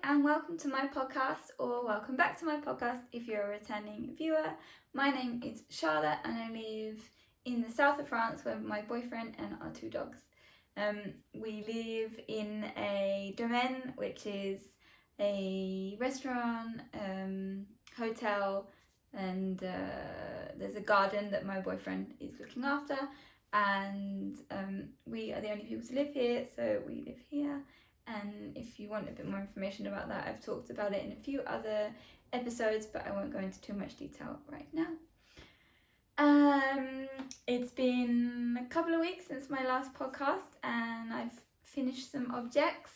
and welcome to my podcast, or welcome back to my podcast if you're a returning viewer. My name is Charlotte and I live in the south of France with my boyfriend and our 2 dogs. We live in a domaine, which is a restaurant, hotel, and there's a garden that my boyfriend is looking after, and we are the only people to live here, so we live here. And if you want a bit more information about that, I've talked about it in a few other episodes, but I won't go into too much detail right now. It's been a couple of weeks since my last podcast, and I've finished some objects,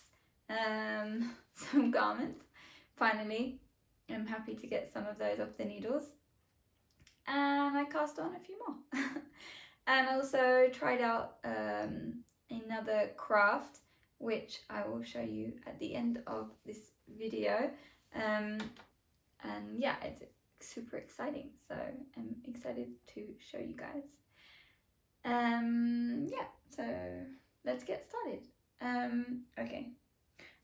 some garments. Finally, I'm happy to get some of those off the needles, and I cast on a few more. And also tried out another craft, which I will show you at the end of this video. And yeah, it's super exciting, so I'm excited to show you guys. Yeah, so let's get started. Okay,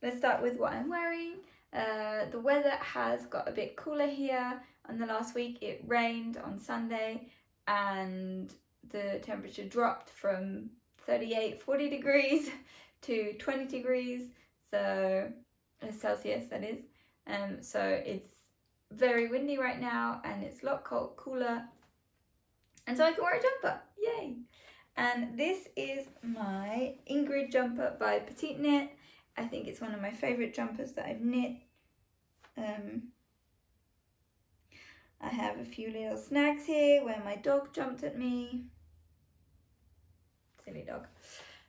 let's start with what I'm wearing. The weather has got a bit cooler here. On the last week it rained on Sunday and the temperature dropped from 40 degrees to 20 degrees, so Celsius that is. So it's very windy right now and it's a lot cooler, and so I can wear a jumper, yay! And this is my Ingrid jumper by Petite Knit. I think it's one of my favourite jumpers that I've knit. I have a few little snags here where my dog jumped at me. Silly dog.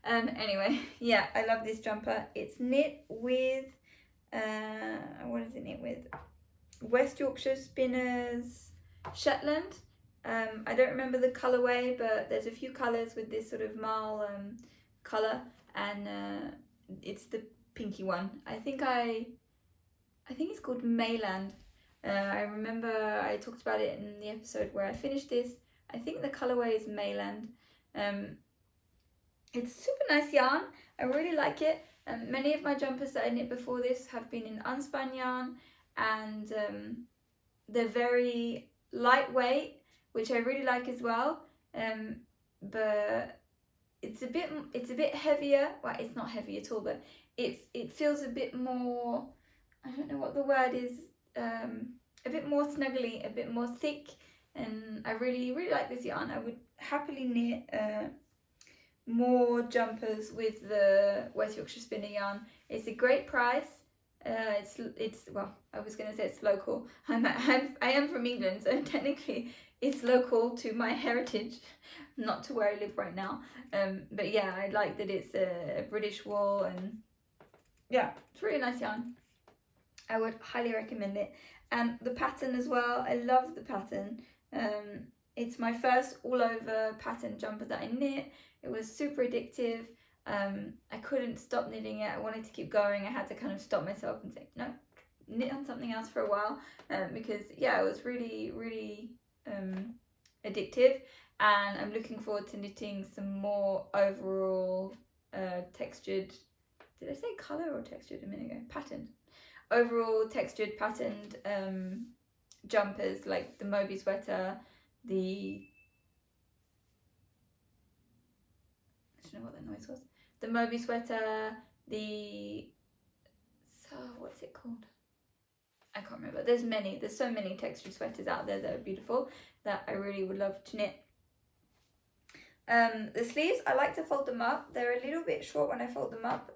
Anyway, yeah, I love this jumper. It's knit with, what is it knit with? West Yorkshire Spinners Shetland. I don't remember the colourway, but there's a few colours with this sort of marl colour, and it's the pinky one. I think it's called Mayland. I remember I talked about it in the episode where I finished this. I think the colourway is Mayland. It's super nice yarn. I really like it. Many of my jumpers that I knit before this have been in unspun yarn, and they're very lightweight, which I really like as well. But it's a bit heavier. Well, it's not heavy at all, but it feels a bit more, I don't know what the word is, a bit more snuggly, a bit more thick, and I really like this yarn. I would happily knit more jumpers with the West Yorkshire Spinner yarn. It's a great price. It's well, I was gonna say it's local. I am from England, so technically it's local to my heritage, not to where I live right now. But yeah, I like that it's a British wool, and yeah, it's really nice yarn. I would highly recommend it. And the pattern as well, I love the pattern. It's my first all over pattern jumper that I knit. It was super addictive. I couldn't stop knitting it. I wanted to keep going. I had to kind of stop myself and say, no, knit on something else for a while, because yeah, it was really addictive. And I'm looking forward to knitting some more overall textured, did I say colour or textured a minute ago? Patterned. Overall textured patterned jumpers, like the Moby sweater, I don't know what that noise was. The Moby sweater, what's it called? I can't remember. There's so many textured sweaters out there that are beautiful that I really would love to knit. The sleeves, I like to fold them up. They're a little bit short when I fold them up,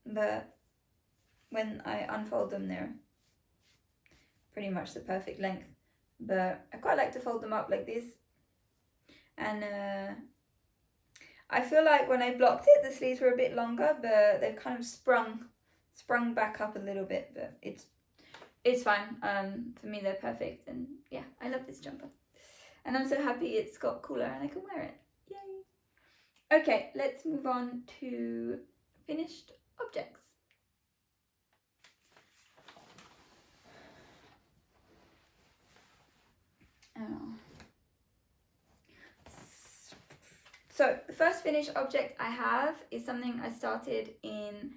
but when I unfold them, they're pretty much the perfect length. But I quite like to fold them up like this. And I feel like when I blocked it, the sleeves were a bit longer, but they've kind of sprung back up a little bit, but it's fine. For me, they're perfect, and yeah, I love this jumper. And I'm so happy it's got cooler and I can wear it. Yay! Okay, let's move on to finished objects. So the first finished object I have is something I started in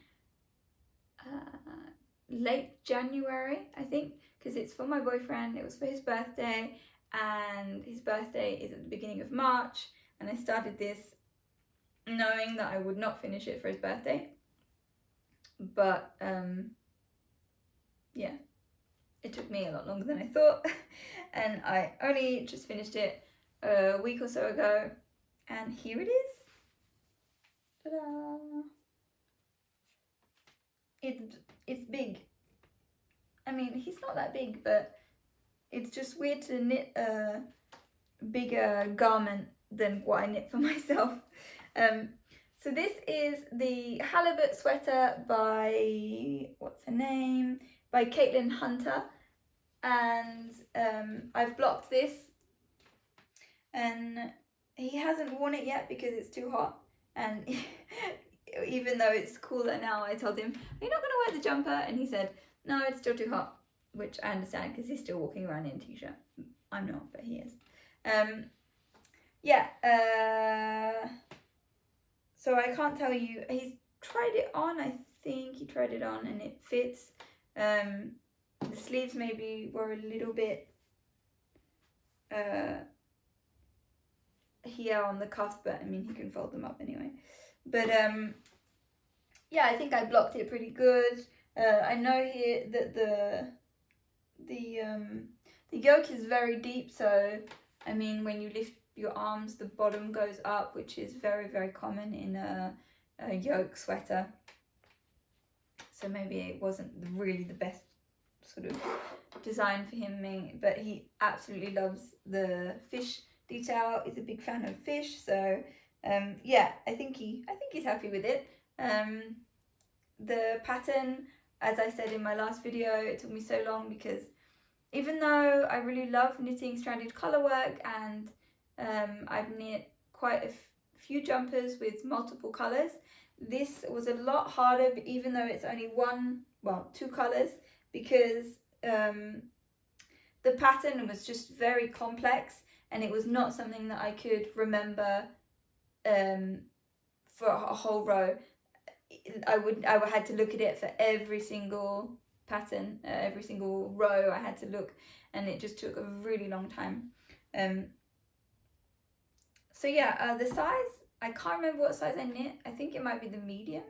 late January, I think, because it's for my boyfriend. It was for his birthday, and his birthday is at the beginning of March, and I started this knowing that I would not finish it for his birthday. But yeah, it took me a lot longer than I thought, and I only just finished it a week or so ago, and here it is. Ta-da! It's big. I mean, he's not that big, but it's just weird to knit a bigger garment than what I knit for myself. So this is the halibut sweater by, what's her name? By Caitlin Hunter, and I've blocked this, and he hasn't worn it yet because it's too hot, and even though it's cooler now, I told him, are you not going to wear the jumper? And he said, no, it's still too hot, which I understand because he's still walking around in a t-shirt. I'm not, but he is. So I can't tell you, he's tried it on, I think he tried it on and it fits. The sleeves maybe were a little bit here on the cuff, but I mean, he can fold them up anyway. But yeah, I think I blocked it pretty good. I know here that the yoke is very deep, so I mean, when you lift your arms, the bottom goes up, which is very, very common in a yoke sweater. So maybe it wasn't really the best sort of design for him, but he absolutely loves the fish detail. He's a big fan of fish, so yeah, I think he's happy with it. The pattern, as I said in my last video, it took me so long because even though I really love knitting stranded colour work, and I've knit quite a few jumpers with multiple colours, this was a lot harder, even though it's only two colours, because the pattern was just very complex, and it was not something that I could remember for a whole row. I had to look at it for every single pattern, every single row I had to look, and it just took a really long time. So yeah, the size, I can't remember what size I knit. I think it might be the medium.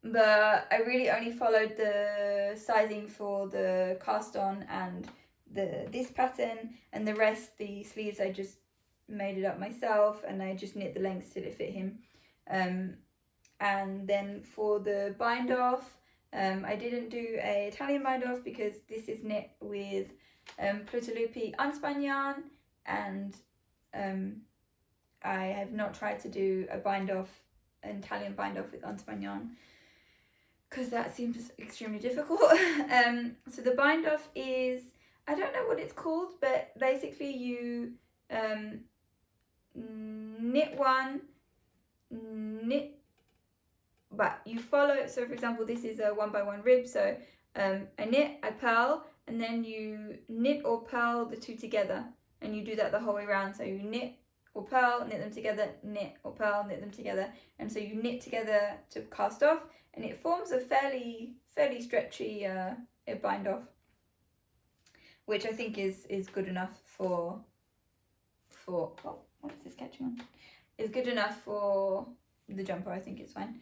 But I really only followed the sizing for the cast on and this pattern, and the rest, the sleeves, I just made it up myself, and I just knit the lengths till it fit him. And then for the bind off, I didn't do a Italian bind off because this is knit with Plutolupi unspun yarn, and I have not tried to do an Italian bind off with unspun yarn because that seems extremely difficult. So the bind off is, I don't know what it's called, but basically you knit one, but you follow, so for example, this is a 1x1 rib, so I knit, I purl, and then you knit or purl the two together, and you do that the whole way around. So you knit or purl, knit them together, knit or purl, knit them together, and so you knit together to cast off, and it forms a fairly stretchy bind off, which I think is good enough for oh, what is this catching on? It's good enough for the jumper. I think it's fine.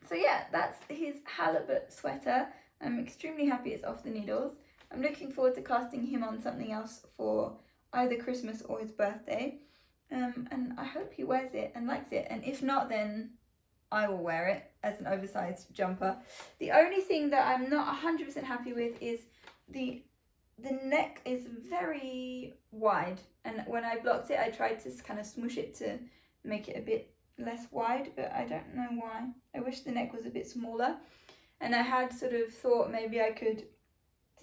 So yeah, that's his halibut sweater. I'm extremely happy it's off the needles. I'm looking forward to casting him on something else for either Christmas or his birthday. And I hope he wears it and likes it. And if not, then I will wear it as an oversized jumper. The only thing that I'm not 100% happy with is the neck is very wide. And when I blocked it, I tried to kind of smoosh it to make it a bit less wide, but I don't know why. I wish the neck was a bit smaller, and I had sort of thought maybe I could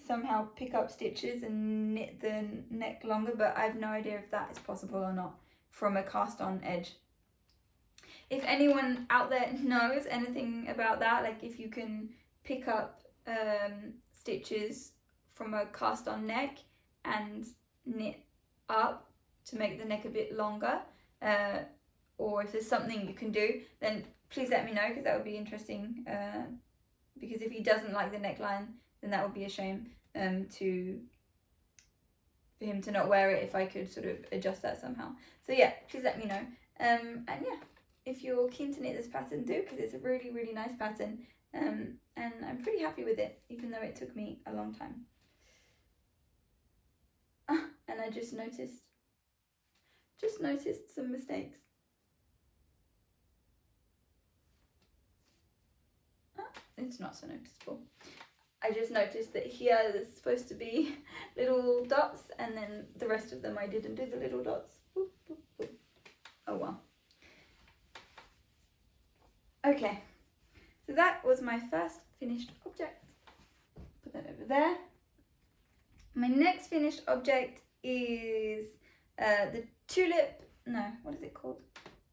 somehow pick up stitches and knit the neck longer, but I have no idea if that is possible or not from a cast on edge. If anyone out there knows anything about that, like if you can pick up stitches from a cast on neck and knit up to make the neck a bit longer, or if there's something you can do, then please let me know, because that would be interesting. Because if he doesn't like the neckline, then that would be a shame for him to not wear it if I could sort of adjust that somehow. So yeah, please let me know. And yeah, if you're keen to knit this pattern, do, because it's a really, really nice pattern. And I'm pretty happy with it, even though it took me a long time. And I just noticed some mistakes. It's not so noticeable. I just noticed that here there's supposed to be little dots, and then the rest of them I didn't do the little dots. Boop, boop, boop. Oh well. Okay, so that was my first finished object. Put that over there. My next finished object is the tulip, no, what is it called?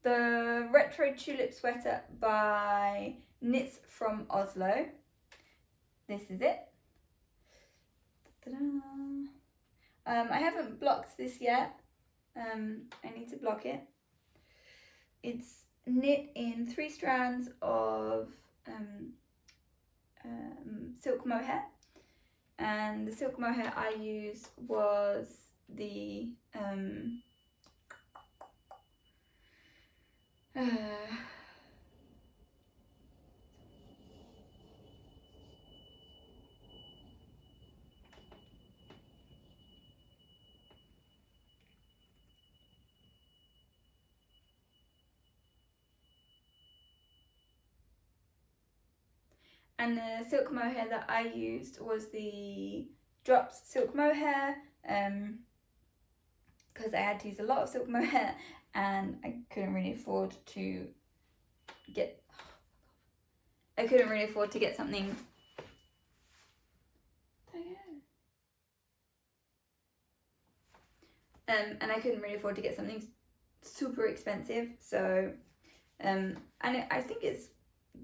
The Retro Tulip Sweater by Knits from Oslo. This is it. I haven't blocked this yet. I need to block it. It's knit in 3 strands of silk mohair, and the silk mohair I used was the and the silk mohair that I used was the dropped silk mohair, because I had to use a lot of silk mohair and I couldn't really afford to get something. And I couldn't really afford to get something super expensive, so I think it's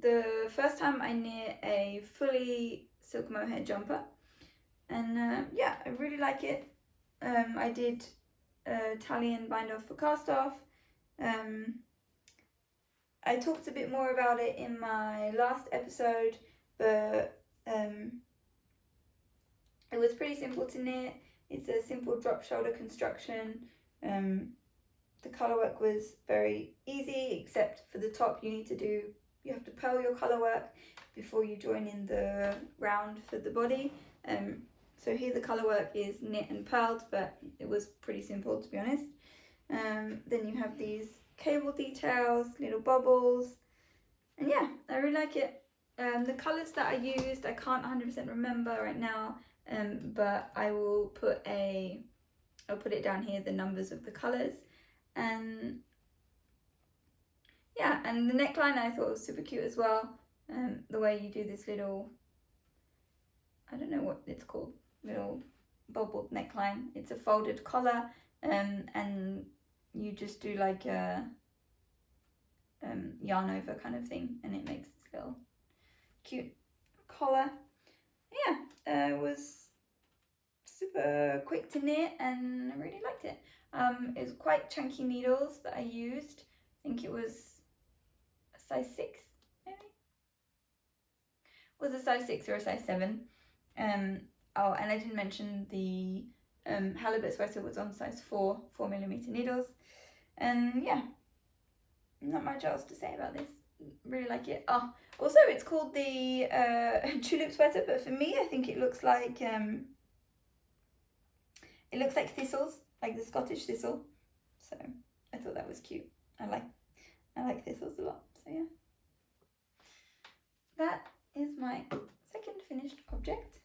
the first time I knit a fully silk mohair jumper, and yeah, I really like it. I did tally and bind off for cast off. I talked a bit more about it in my last episode, but it was pretty simple to knit. It's a simple drop shoulder construction. The colour work was very easy, except for the top you have to purl your colour work before you join in the round for the body. So here the colour work is knit and purled, but it was pretty simple, to be honest. Then you have these cable details, little bubbles, and yeah, I really like it. The colours that I used, I can't 100% remember right now, but I will I'll put it down here, the numbers of the colours. And yeah, and the neckline I thought was super cute as well. The way you do this little, I don't know what it's called, little bubbled neckline. It's a folded collar, and you just do like a yarn over kind of thing, and it makes this little cute collar. Yeah, it was super quick to knit and I really liked it. It was quite chunky needles that I used. I think it was a size 6, maybe? It was a size 6 or a size 7. Oh, and I didn't mention the halibut sweater was on size 4mm needles. And yeah, not much else to say about this. Really like it. Oh, also it's called the tulip sweater, but for me I think it looks like thistles, like the Scottish thistle. So I thought that was cute. I like thistles a lot. So yeah, that is my second finished object.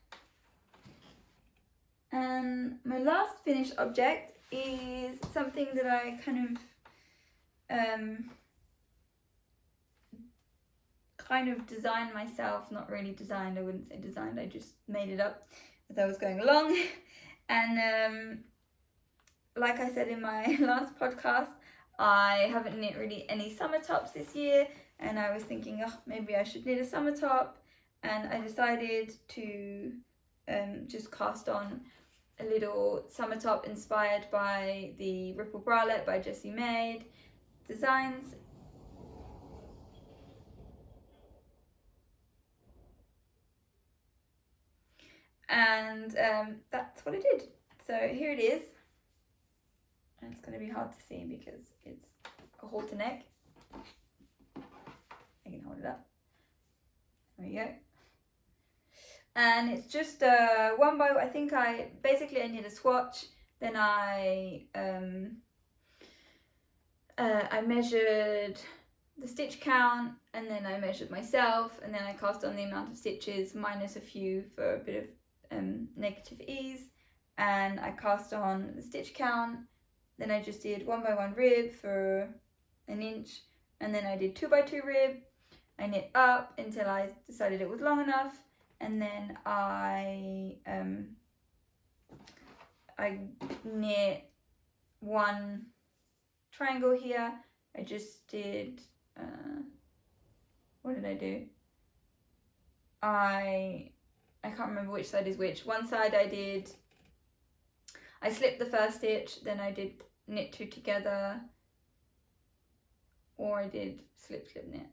And my last finished object is something that I kind of designed myself. Not really designed, I wouldn't say designed, I just made it up as I was going along. And like I said in my last podcast, I haven't knit really any summer tops this year, and I was thinking, oh, maybe I should knit a summer top, and I decided to just cast on a little summer top inspired by the Ripple Bralette by Jessie Maid. designs. And that's what I did. So here it is. And it's going to be hard to see because it's a halter neck. I can hold it up. There we go. And it's just one by, I think I need a swatch. Then I measured the stitch count, and then I measured myself, and then I cast on the amount of stitches minus a few for a bit of negative ease, and I cast on the stitch count. Then I just did 1 by 1 rib for 1 inch, and then I did 2 by 2 rib. I knit up until I decided it was long enough, and then I knit 1 triangle here. I just did, what did I do? I can't remember which side is which. One side I slipped the first stitch, then I did knit 2 together, or I did slip, slip, knit.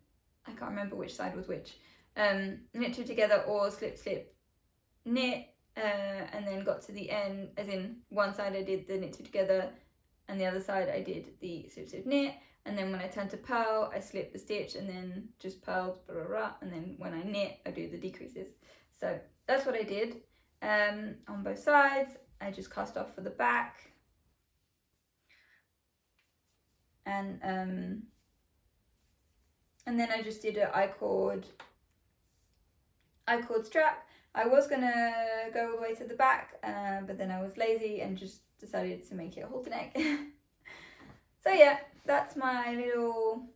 I can't remember which side was which. Knit 2 together or slip, slip, knit, and then got to the end, as in one side I did the knit 2 together, and the other side I did the slip, slip, knit. And then when I turn to purl, I slip the stitch and then just purled, blah, blah, blah. And then when I knit, I do the decreases. So that's what I did on both sides. I just cast off for the back. And then I just did an I-cord strap. I was gonna go all the way to the back, but then I was lazy and just decided to make it a halter neck. So yeah, that's my little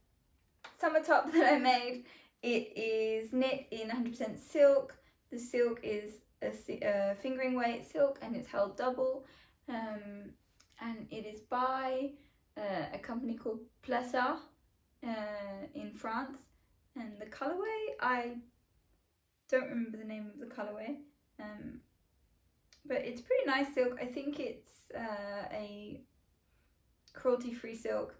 summer top that I made. It is knit in 100% silk. The silk is a fingering weight silk, and it's held double. And it is by a company called Plessa in France. And the colorway, I don't remember the name of the colorway, but it's pretty nice silk. I think it's a cruelty-free silk,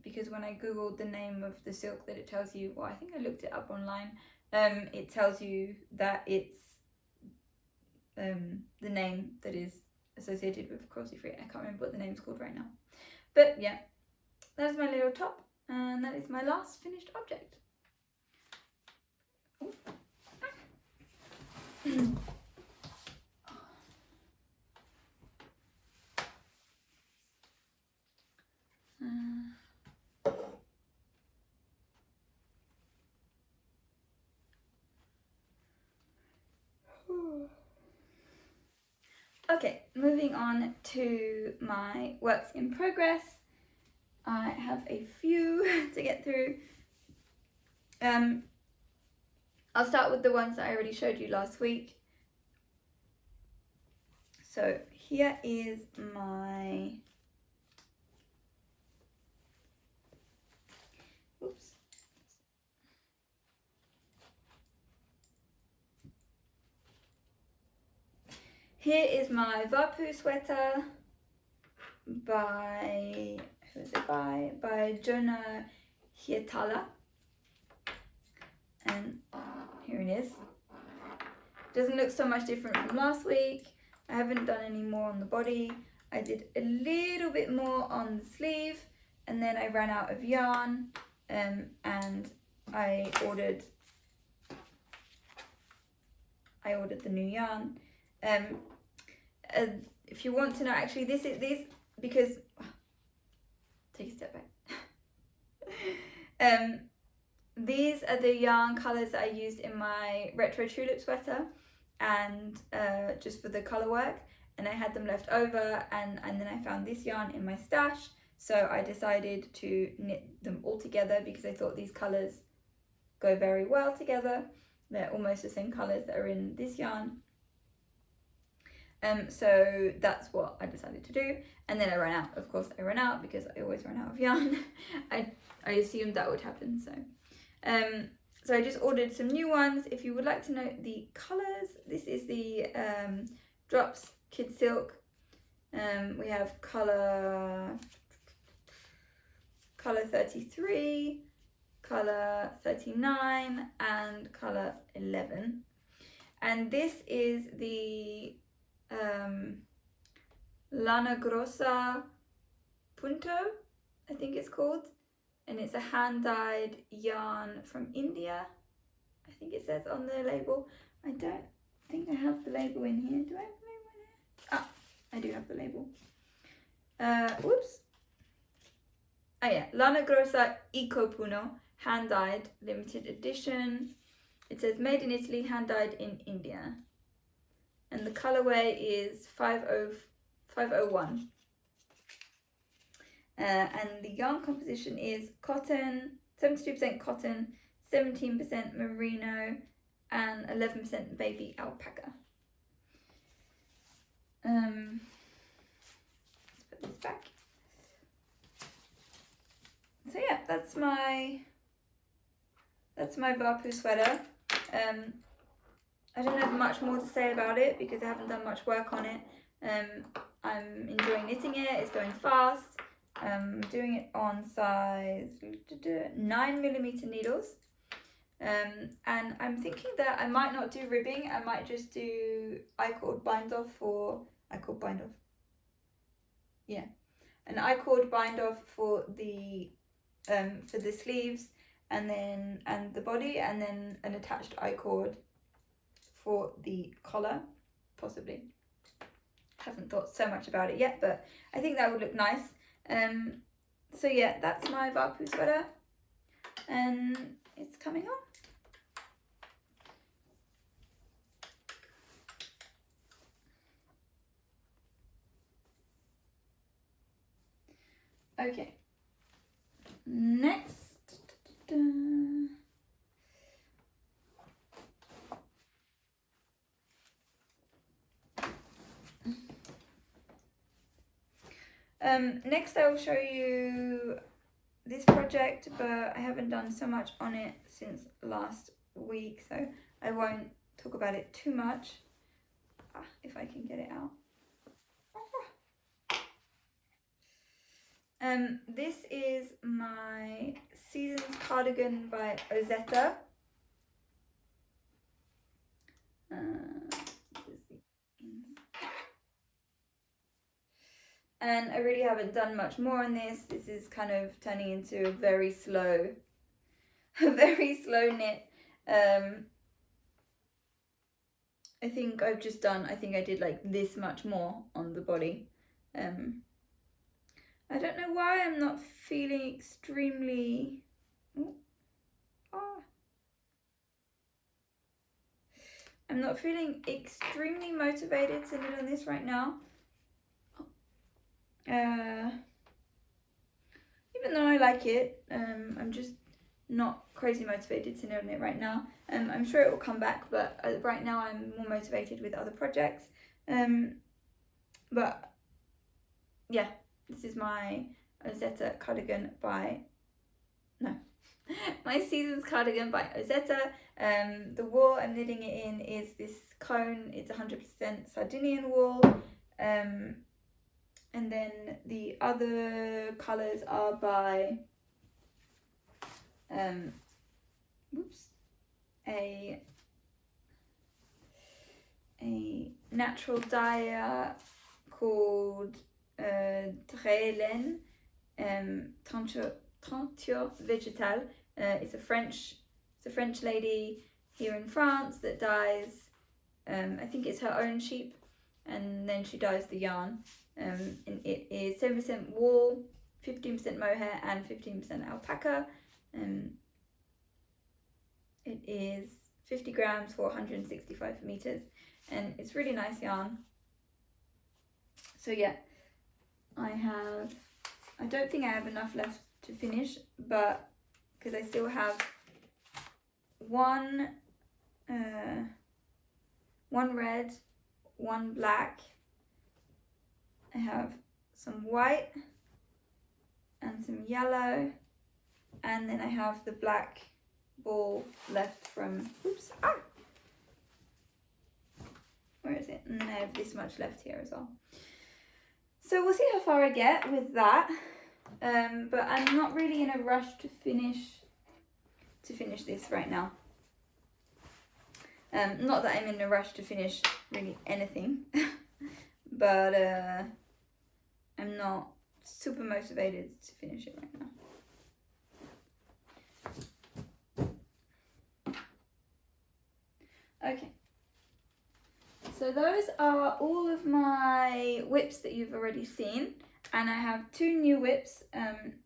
because when I googled the name of the silk that it tells you, well, I think I looked it up online, it tells you that it's the name that is associated with cruelty-free. I can't remember what the name's called right now, but yeah, that is my little top, and that is my last finished object. Okay, moving on to my works in progress. I have a few to get through. I'll start with the ones that I already showed you last week. So here is my, oops. Here is my Vapu sweater by, who is it by? By Jonah Hietala. And here it is. Doesn't look so much different from last week. I haven't done any more on the body. I did a little bit more on the sleeve, and then I ran out of yarn, and I ordered the new yarn. If you want to know, actually these because take a step back. These are the yarn colours that I used in my retro tulip sweater, and just for the colour work, and I had them left over, and then I found this yarn in my stash, so I decided to knit them all together because I thought these colours go very well together. They're almost the same colours that are in this yarn. So that's what I decided to do, and then I ran out. Of course I ran out because I always run out of yarn. I assumed that would happen, so I just ordered some new ones. If you would like to know the colours, this is the Drops Kid Silk. We have colour color 33, color 39, and color 11. And this is the Lana Grossa Punto, I think it's called, and it's a hand-dyed yarn from India. I think it says on the label. I don't think I have the label in here. Do I have the label in here? Ah, I do have the label. Whoops. Oh yeah, Lana Grossa Eco Puno, hand-dyed, limited edition. It says made in Italy, hand-dyed in India. And the colorway is 501. And the yarn composition is cotton, 72% cotton, 17% merino, and 11% baby alpaca. Let's put this back. So yeah, that's my Vapu sweater. I don't have much more to say about it because I haven't done much work on it. I'm enjoying knitting it. It's going fast. I'm doing it on size 9mm needles. And I'm thinking that I might not do ribbing. I might just do I-cord bind off for an I-cord bind off for the sleeves and the body, and then an attached I-cord for the collar, possibly. Haven't thought so much about it yet, but I think that would look nice. So yeah, that's my Vapu sweater, and it's coming on. Okay, next. Next I will show you this project, but I haven't done so much on it since last week, so I won't talk about it too much. If I can get it out. This is my Seasons cardigan by Ozetta. And I really haven't done much more on this. This is kind of turning into a very slow knit. I think I did like this much more on the body. I don't know why I'm not feeling extremely... I'm not feeling extremely motivated to knit on this right now. Even though I like it, I'm just not crazy motivated to knit on it right now. I'm sure it will come back, but right now I'm more motivated with other projects. But yeah, this is my Ozetta cardigan by, my Seasons cardigan by Ozetta. The wool I'm knitting it in is this cone. It's 100% Sardinian wool. And then the other colours are by a natural dyer called Drelen, Teinture Végétale. It's a French lady here in France that dyes, I think it's her own sheep, and then she dyes the yarn. And it is 7% wool, 15% mohair, and 15% alpaca. It is 50 grams for 165 meters, and it's really nice yarn. So yeah, I don't think I have enough left to finish, but because I still have one red, one black, I have some white and some yellow, and then I have the black ball left from, where is it? And then I have this much left here as well. So we'll see how far I get with that. but I'm not really in a rush to finish this right now. Not that I'm in a rush to finish really anything, but I'm not super motivated to finish it right now. Okay, so those are all of my whips that you've already seen, and I have 2 new whips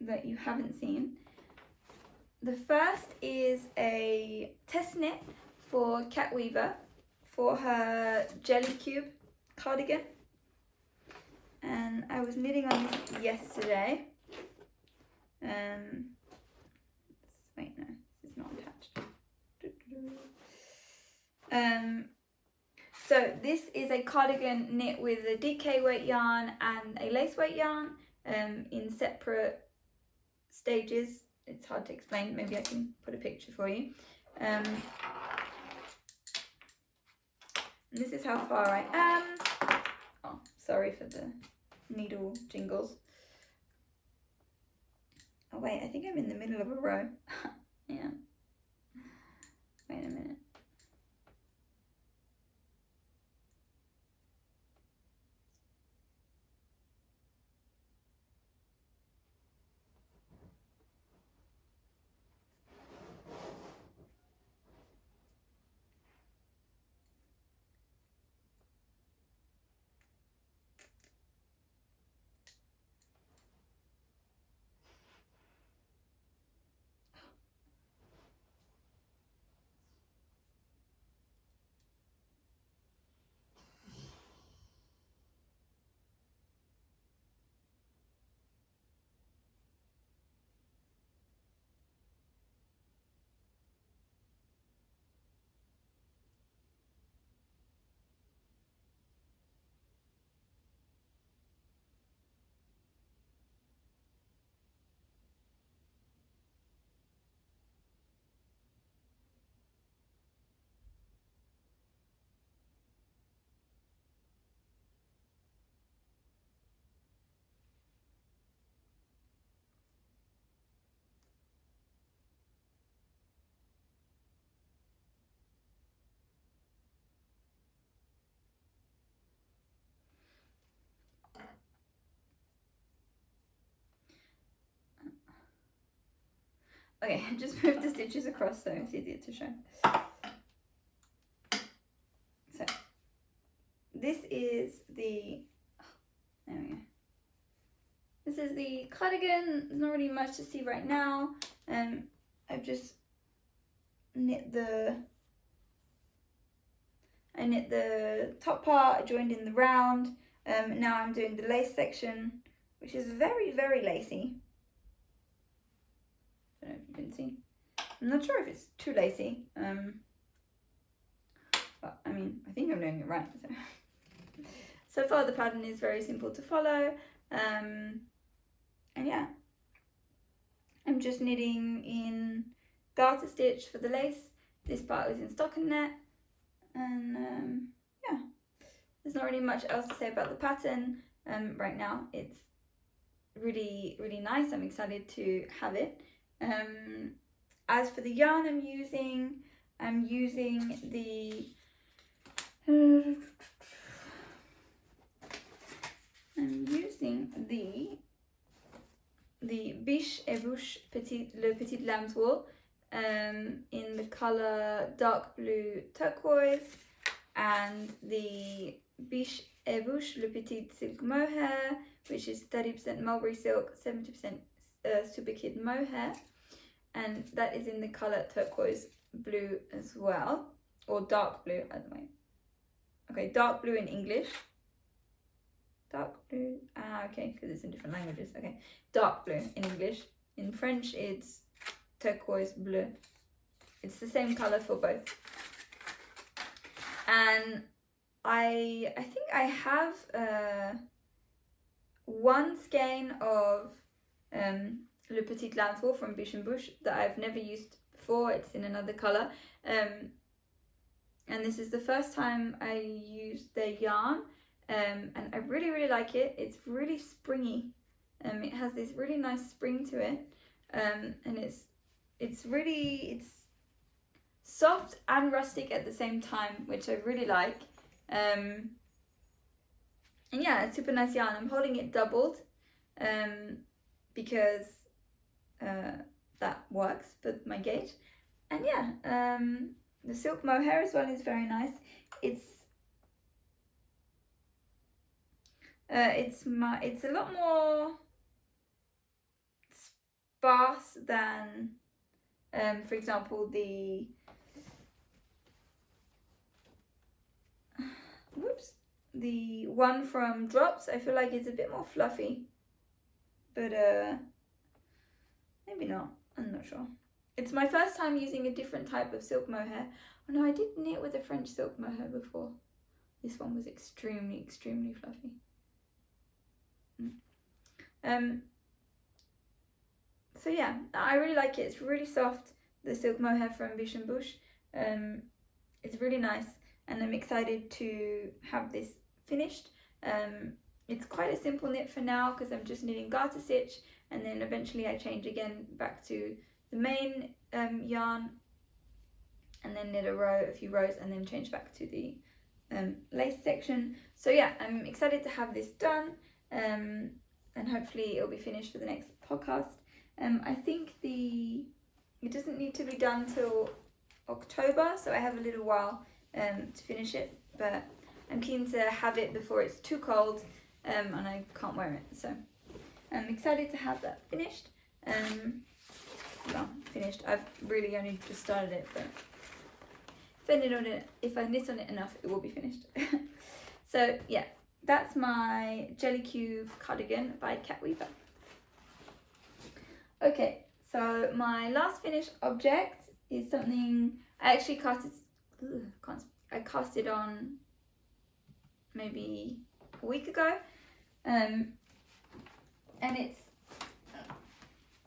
that you haven't seen. The first is a test knit for Cat Weaver for her Jelly Cube cardigan, and I was knitting on this yesterday. Wait, no, this is not attached. So this is a cardigan knit with a DK weight yarn and a lace weight yarn in separate stages. It's hard to explain, maybe I can put a picture for you. And this is how far I am. Oh, sorry for the needle jingles. Oh wait, I think I'm in the middle of a row. Yeah. Wait a minute. Okay, I just moved the stitches across so it's easier to show. So, this is the, there we go. This is the cardigan. There's not really much to see right now. I've just knit the top part, I joined in the round. Now I'm doing the lace section, which is very, very lacy. I don't know if you can see. I'm not sure if it's too lacy. But I mean, I think I'm doing it right. So far the pattern is very simple to follow. And yeah, I'm just knitting in garter stitch for the lace. This part was in stockinette. And yeah, there's not really much else to say about the pattern right now. It's really, really nice. I'm excited to have it. As for the yarn I'm using the Biche et Bouche Le Petit Lamb's Wool in the colour dark blue turquoise, and the Biche et Bouche Le Petit Silk Mohair, which is 30% mulberry silk, 70% super kid mohair, and that is in the colour turquoise blue as well, or dark blue, by the way. Okay, dark blue in English. Dark blue, okay, because it's in different languages. Okay, dark blue in English. In French, it's turquoise bleu. It's the same color for both. And I think I have one skein of Le Petit Lamb's Wool from Biche et Bouche that I've never used before. It's in another color. And this is the first time I used their yarn. And I really, really like it. It's really springy. It has this really nice spring to it, and it's soft and rustic at the same time, which I really like. And yeah, it's super nice yarn. I'm holding it doubled because that works for my gauge. And yeah, the silk mohair as well is very nice. It's a lot more sparse than, for example, the one from Drops. I feel like it's a bit more fluffy, but maybe not. I'm not sure. It's my first time using a different type of silk mohair. Oh no, I did knit with a French silk mohair before. This one was extremely fluffy. So yeah, I really like it. It's really soft, the silk mohair from Biche & Bush. It's really nice, and I'm excited to have this finished. It's quite a simple knit for now because I'm just knitting garter stitch, and then eventually I change again back to the main yarn, and then knit a few rows, and then change back to the lace section. So yeah, I'm excited to have this done, and hopefully it'll be finished for the next podcast. I think it doesn't need to be done till October, so I have a little while to finish it, but I'm keen to have it before it's too cold, and I can't wear it, so I'm excited to have that finished. Well, finished. I've really only just started it, but if I knit on it enough, it will be finished. So yeah, that's my Jelly Cube cardigan by Cat Weaver. Okay, so my last finished object is something I actually cast it on maybe a week ago, and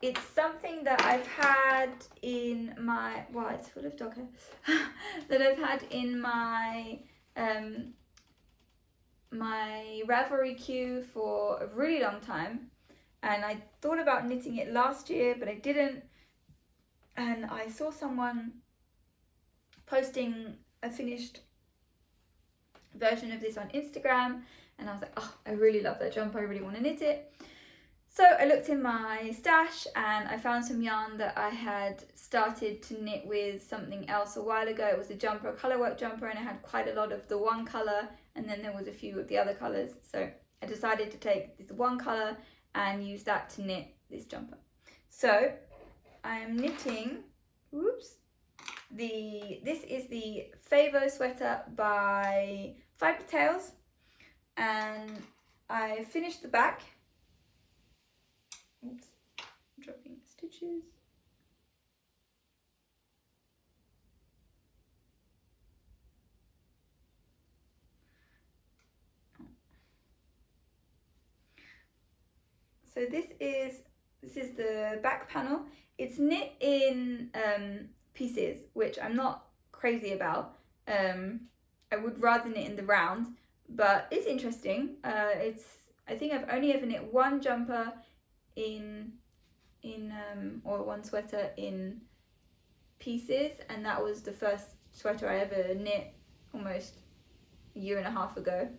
it's something that I've had in my, wow, it's full of dog hair, that I've had in my my Ravelry queue for a really long time, and I thought about knitting it last year, but I didn't, and I saw someone posting a finished version of this on Instagram, and I was like, oh, I really love that jumper, I really want to knit it. So I looked in my stash and I found some yarn that I had started to knit with something else a while ago. It was a jumper, a colourwork jumper, and I had quite a lot of the one colour, and then there was a few of the other colours. So I decided to take this one colour and use that to knit this jumper. So I am knitting, this is the Favo sweater by Fibre Tales, and I finished the back. Oops, dropping stitches. So this is the back panel. It's knit in pieces, which I'm not crazy about. I would rather knit in the round, but it's interesting. I think I've only ever knit one jumper or one sweater in pieces, and that was the first sweater I ever knit almost a year and a half ago,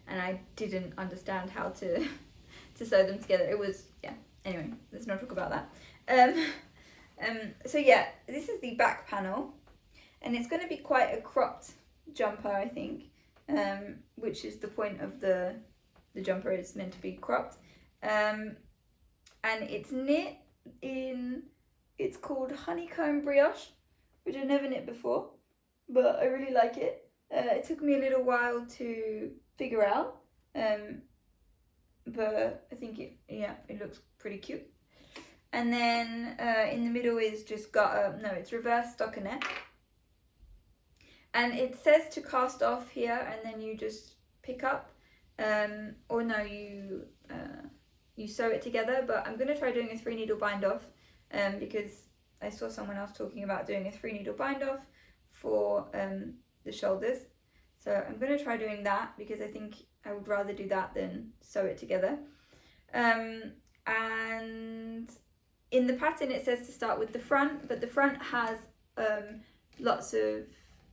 and I didn't understand how to sew them together. It was, yeah, anyway, let's not talk about that. So yeah, this is the back panel, and it's going to be quite a cropped jumper, I think, which is the point of the jumper, is meant to be cropped. And it's knit in, it's called Honeycomb Brioche, which I've never knit before, but I really like it. It took me a little while to figure out, but I think it looks pretty cute. And then in the middle is just it's reverse stockinette, and it says to cast off here, and then you just pick up, or no, you sew it together. But I'm going to try doing a 3-needle bind off, because I saw someone else talking about doing a 3-needle bind off for the shoulders. So I'm going to try doing that, because I think I would rather do that than sew it together. And in the pattern it says to start with the front, but the front has lots of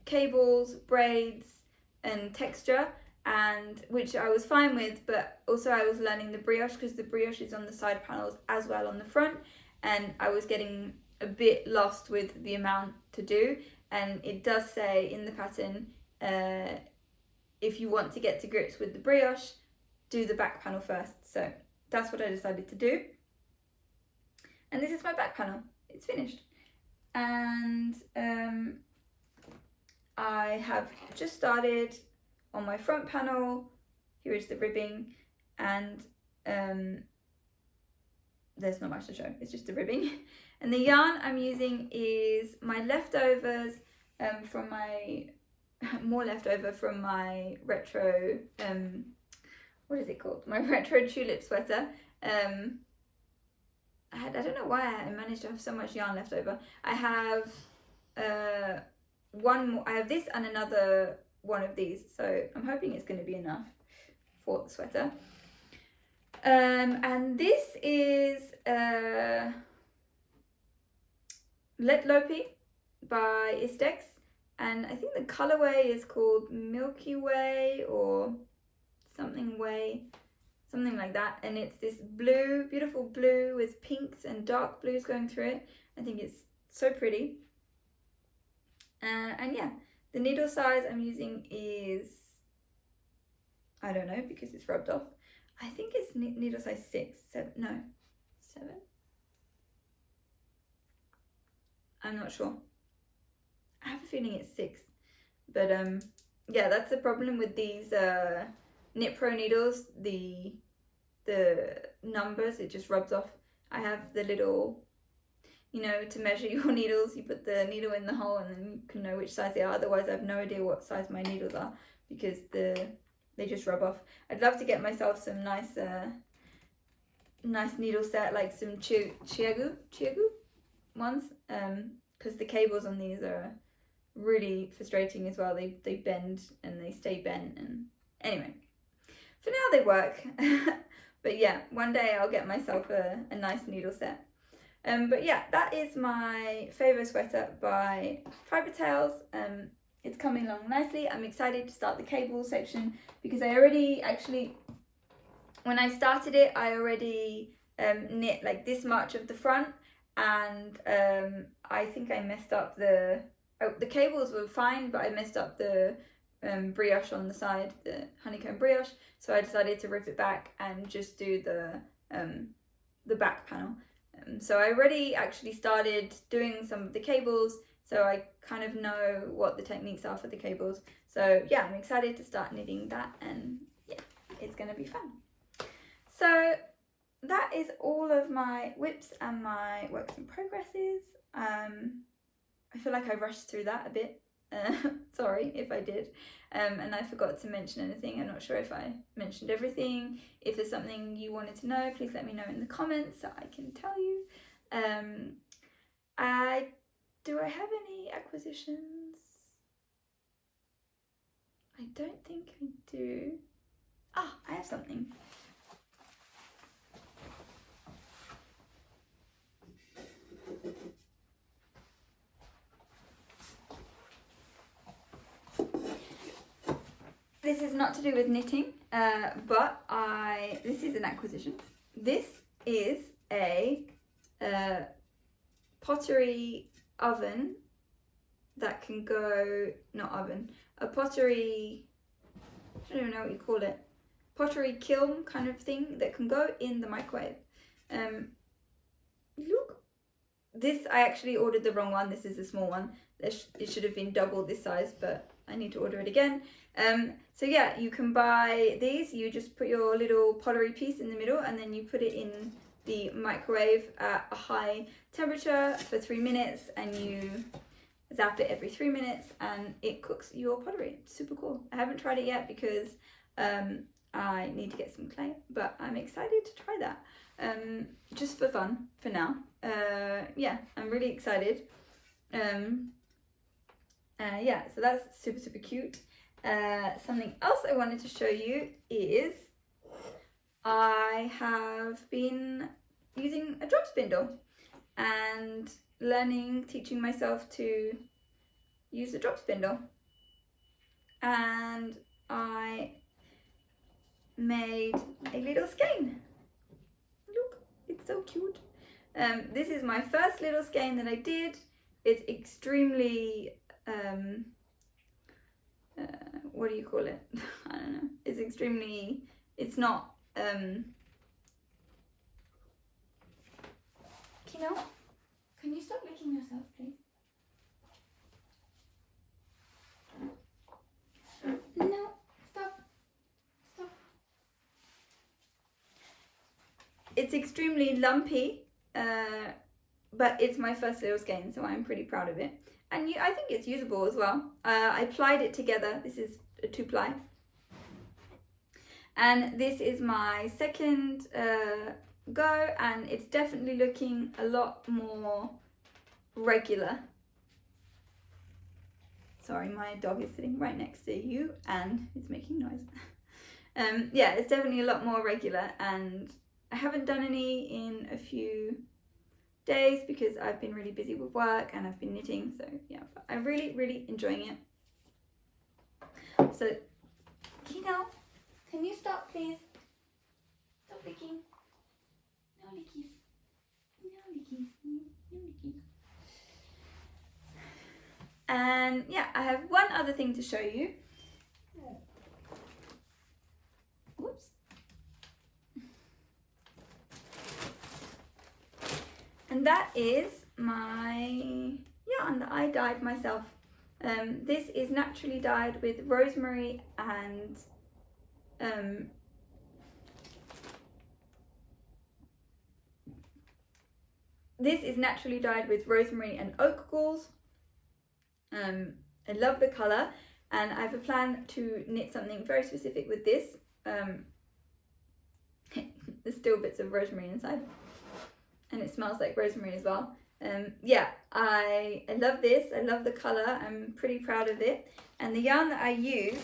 cables, braids and texture, and which I was fine with, but also I was learning the brioche because the brioche is on the side panels as well on the front, and I was getting a bit lost with the amount to do. And it does say in the pattern, if you want to get to grips with the brioche, do the back panel first. So that's what I decided to do. And this is my back panel. It's finished. And I have just started on my front panel. Here is the ribbing, and there's not much to show, it's just the ribbing. And the yarn I'm using is my leftovers from my leftover from my retro what is it called, my retro tulip sweater. I don't know why I managed to have so much yarn left over. I have one more, I have this and another one of these, so I'm hoping it's going to be enough for the sweater. And this is Let Lopi by Istex, and I think the colorway is called Milky Way or something way, something like that. And it's this blue, beautiful blue with pinks and dark blues going through it. I think it's so pretty. And yeah, the needle size I'm using is, I don't know because it's rubbed off. I think it's needle size 6, 7, no, 7? I'm not sure. I have a feeling it's 6. But yeah, that's the problem with these Knit Pro needles. The numbers, it just rubs off. I have the little, you know, to measure your needles, you put the needle in the hole and then you can know which size they are. Otherwise I have no idea what size my needles are because they just rub off. I'd love to get myself some nice nice needle set, like some chiagu ones, because the cables on these are really frustrating as well. They bend and they stay bent, and anyway, for now they work. But yeah, one day I'll get myself a nice needle set. But yeah, that is my favourite sweater by Fibre Tales. It's coming along nicely. I'm excited to start the cable section because I already actually, when I started it, I already knit like this much of the front, and I think I messed up the cables were fine, but I messed up the brioche on the side, the honeycomb brioche, so I decided to rip it back and just do the back panel. So I already actually started doing some of the cables, so I kind of know what the techniques are for the cables. So yeah, I'm excited to start knitting that, and yeah, it's gonna be fun. So that is all of my whips and my works in progresses. I feel like I rushed through that a bit. Sorry if I did, and I forgot to mention anything. I'm not sure if I mentioned everything. If there's something you wanted to know, please let me know in the comments so I can tell you. Do I have any acquisitions? I don't think I do. Ah, I have something. This is not to do with knitting, but this is an acquisition. This is a pottery oven that can go, not oven, a pottery, I don't even know what you call it, pottery kiln kind of thing that can go in the microwave. Look, this, I actually ordered the wrong one. This is a small one. It should have been double this size, but I need to order it again. So yeah, you can buy these. You just put your little pottery piece in the middle and then you put it in the microwave at a high temperature for 3 minutes, and you zap it every 3 minutes and it cooks your pottery. It's super cool. I haven't tried it yet because I need to get some clay, but I'm excited to try that. Just for fun for now. Yeah, I'm really excited. Yeah, so that's super cute. Something else I wanted to show you is I have been using a drop spindle and teaching myself to use the drop spindle, and I made a little skein. Look, it's so cute. This is my first little skein that I did. It's extremely what do you call it? I don't know. It's not Kino, can you stop licking yourself, please? No, stop. It's extremely lumpy, but it's my first little skein, so I'm pretty proud of it. And I think it's usable as well. I plied it together. This is a 2-ply. And this is my second go, and it's definitely looking a lot more regular. Sorry, my dog is sitting right next to you and it's making noise. Yeah, it's definitely a lot more regular, and I haven't done any in a few days because I've been really busy with work and I've been knitting, so yeah, but I'm really enjoying it. So, Kino, can you stop, please? Stop licking. No lickies. No lickies. No lickies. And yeah, I have one other thing to show you. Whoops. And that is my yarn that I dyed myself. This is naturally dyed with rosemary and oak galls. I love the colour, and I have a plan to knit something very specific with this. There's still bits of rosemary inside, and it smells like rosemary as well. Yeah, I love this. I love the colour. I'm pretty proud of it. And the yarn that I used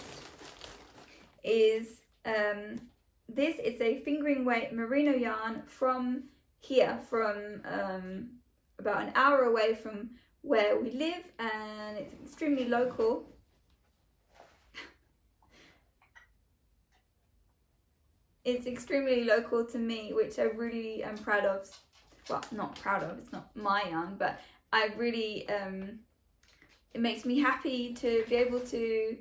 is this. It's a fingering weight merino yarn from here, from about an hour away from where we live, and it's extremely local. It's extremely local to me, which I really am proud of. Well, not proud of, it's not my yarn, but I really, it makes me happy to be able to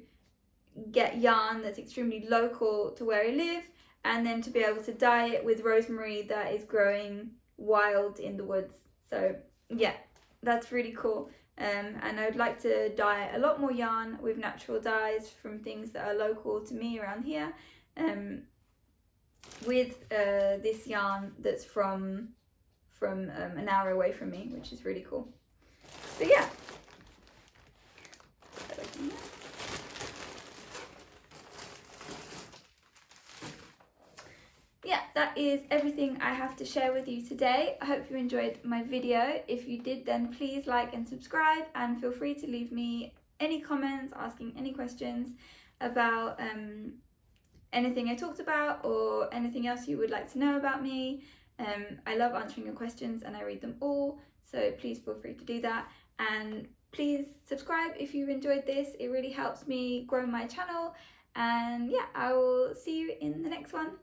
get yarn that's extremely local to where I live, and then to be able to dye it with rosemary that is growing wild in the woods. So yeah, that's really cool. And I would like to dye a lot more yarn with natural dyes from things that are local to me around here, with this yarn that's from an hour away from me, which is really cool. So yeah. Yeah, that is everything I have to share with you today. I hope you enjoyed my video. If you did, then please like and subscribe, and feel free to leave me any comments, asking any questions about anything I talked about or anything else you would like to know about me. I love answering your questions and I read them all, so please feel free to do that. And please subscribe if you enjoyed this. It really helps me grow my channel. And yeah, I will see you in the next one.